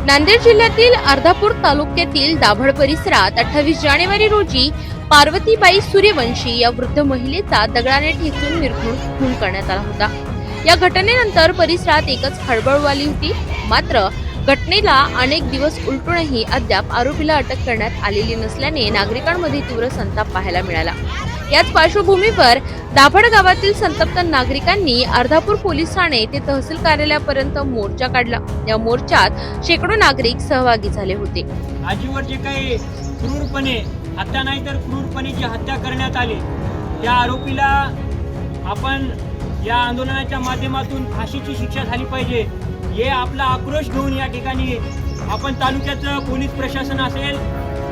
नांदेड जिल्ह्यातील अर्धापूर तालुक्यातील दाभड परिसरात 28 जानेवारी रोजी पार्वतीबाई सूर्यवंशी या वृद्ध महिलेचा दगडाने ठेचून निर्घृण खून करण्यात आला होता। या घटनेनंतर परिसरात एकच खळबळ उडाली होती। मात्र घटनेला अनेक दिवस उलटूनही अद्याप आरोपीला अटक करण्यात आलेली नसल्याने नागरिकांमध्ये तीव्र संताप पाहायला मिळाला। याच पार्श्वभूमीवर दाभड गावातील संतप्त नागरिकांनी अर्धापूर पोलीस ठाणे ते तहसील कार्यालयापर्यंत मोर्चा काढला। या मोर्चात शेकडो नागरिक सहभागी झाले होते। आजीवर जे काही क्रूरपणे हत्या नाही तर क्रूरपणे जी हत्या करण्यात आली त्या आरोपीला आपण या आंदोलनाच्या माध्यमातून फाशीची शिक्षा झाली पाहिजे हे आपला आक्रोश घेऊन या ठिकाणी आपण तालुक्याचं पोलीस प्रशासन असेल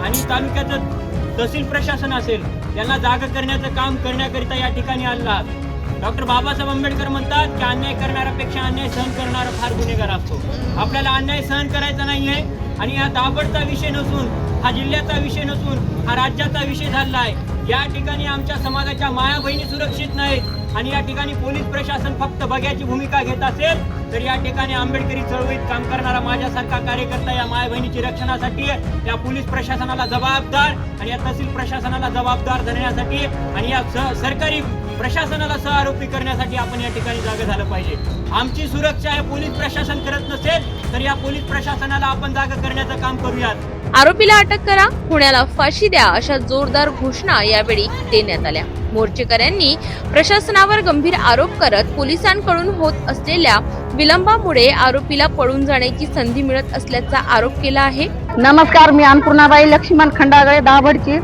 आणि तालुक्याचं तहसील प्रशासन असेल यांना जागा करण्याचं काम करण्याकरिता या ठिकाणी आला। डॉक्टर बाबासाहेब आंबेडकर म्हणतात की अन्याय करणाऱ्यापेक्षा अन्याय सहन करणारा फार गुन्हेगार असतो। आपल्याला अन्याय सहन करायचा नाहीये आणि हा दाभडचा विषय नसून हा जिल्ह्याचा विषय नसून हा राज्याचा विषय झाला आहे। या ठिकाणी आमच्या समाजाच्या माया बहिणी सुरक्षित नाहीत आणि या ठिकाणी पोलीस प्रशासन फक्त बघ्याची भूमिका घेत असेल तर या ठिकाणी आंबेडकरी चळवळीत काम करणारा माझ्यासारखा कार्यकर्ता या माय बहिणीची रक्षणासाठी या पोलीस प्रशासनाला जबाबदार आणि या तहसील प्रशासनाला जबाबदार धरण्यासाठी आणि या सरकारी प्रशासनाला सहआरोपी करण्यासाठी आपण या ठिकाणी जागा झालं पाहिजे। आमची सुरक्षा हे पोलीस प्रशासन करत नसेल तर या पोलीस प्रशासनाला आपण जागा करण्याचं काम करूयात। आरोपीला अटक करा, पुण्याला फाशी द्या अशा जोरदार घोषणा यावेळी देण्यात आल्या। मोर्चेकऱ्यांनी प्रशासनावर गंभीर आरोप करत पोलिसांकडून होत असलेल्या विलंबामुळे आरोपीला पळून जाण्याची संधी मिळत असल्याचा आरोप केला आहे। नमस्कार, मी अन्नपूर्णाबाई लक्ष्मण खंडागळे दाभडची।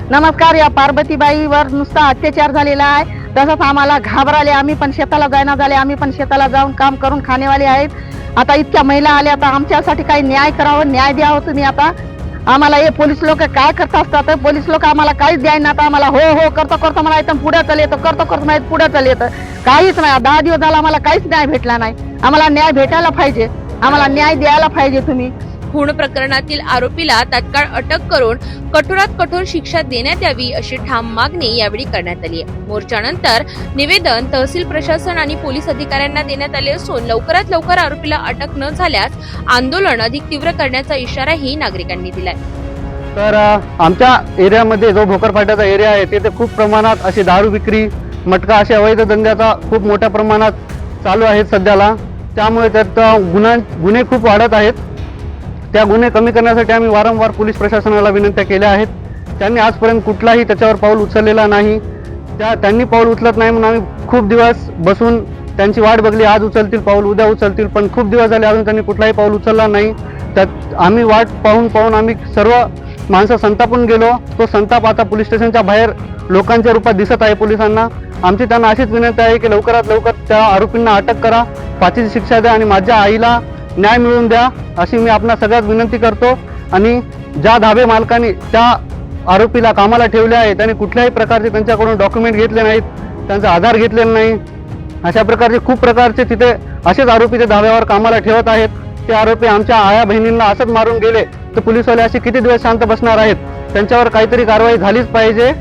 नमस्कार, या पार्वतीबाईवर नुसता अत्याचार झालेला आहे तसंच आम्हाला घाबराले, आम्ही पण शेताला जायना झाले, आम्ही पण शेताला जाऊन काम करून खाणेवाले आहेत। आता इतक्या महिला आल्या, आता आमच्यासाठी काही न्याय करावं, न्याय द्यावं तुम्ही। आता आम्हाला हे पोलीस लोक काय करत असतात, पोलीस लोक आम्हाला काहीच द्यायना। आता आम्हाला हो हो करतो करतो मला इथं पुढे चल येतं, करतो करतो माहित पुढे चल येतं, काहीच नाही। 10 दिवस झाला आम्हाला काहीच न्याय भेटला नाही। आम्हाला न्याय भेटायला पाहिजे, आम्हाला न्याय द्यायला पाहिजे तुम्ही। खून प्रकरणातील आरोपीला तात्काळ अटक करून कठोरात कठोर शिक्षा देण्यात यावी अशी ठाम मागणी यावेळी करण्यात आली आहे। मोर्चानंतर निवेदन तहसील प्रशासन आणि पोलीस अधिकाऱ्यांना देण्यात आले असून लवकरात लवकर आरोपीला अटक न झाल्यास आंदोलन अधिक तीव्र करण्याचा इशाराही नागरिकांनी दिलाय। तर आमच्या एरियामध्ये जो भोकरपाट्याचा एरिया आहे तिथे खूप प्रमाणात अशी दारू विक्री, मटका अशा अवैध धंद्याचा खूप मोठ्या प्रमाणात चालू आहेत सध्याला। त्यामुळे त्यात गुन्हे खूप वाढत आहेत। त्या गुन्हे कमी करण्यासाठी आम्ही वारंवार पोलीस प्रशासनाला विनंत्या केल्या आहेत। त्यांनी आजपर्यंत कुठलाही त्याच्यावर पाऊल उचललेला नाही। त्यांनी पाऊल उचलत नाही म्हणून आम्ही खूप दिवस बसून त्यांची वाट बघली, आज उचलतील पाऊल, उद्या उचलतील, पण खूप दिवस झाले अजून त्यांनी कुठलाही पाऊल उचलला नाही। त्यात आम्ही वाट पाहून आम्ही सर्व माणसं संतापून गेलो। तो संताप आता पोलीस स्टेशनच्या बाहेर लोकांच्या रूपात दिसत आहे पोलिसांना। आमची त्यांना अशीच विनंती आहे की लवकरात लवकर त्या आरोपींना अटक करा, फाशीची शिक्षा द्या आणि माझ्या आईला न्याय मिळवून द्या अशी मी आपणा सगळ्यात विनंती करतो। आणि ज्या धाबे मालकांनी त्या आरोपीला कामाला ठेवले आहे त्यांनी कुठल्याही प्रकारचे त्यांच्याकडून डॉक्युमेंट घेतले नाहीत, त्यांचा आधार घेतलेला नाही। अशा प्रकारचे खूप प्रकारचे तिथे असेच आरोपी ते धाब्यावर कामाला ठेवत आहेत। ते आरोपी आमच्या आया बहिणींना असंच मारून गेले तर पोलीसवाले असे किती दिवस शांत बसणार आहेत? त्यांच्यावर काहीतरी कारवाई झालीच पाहिजे।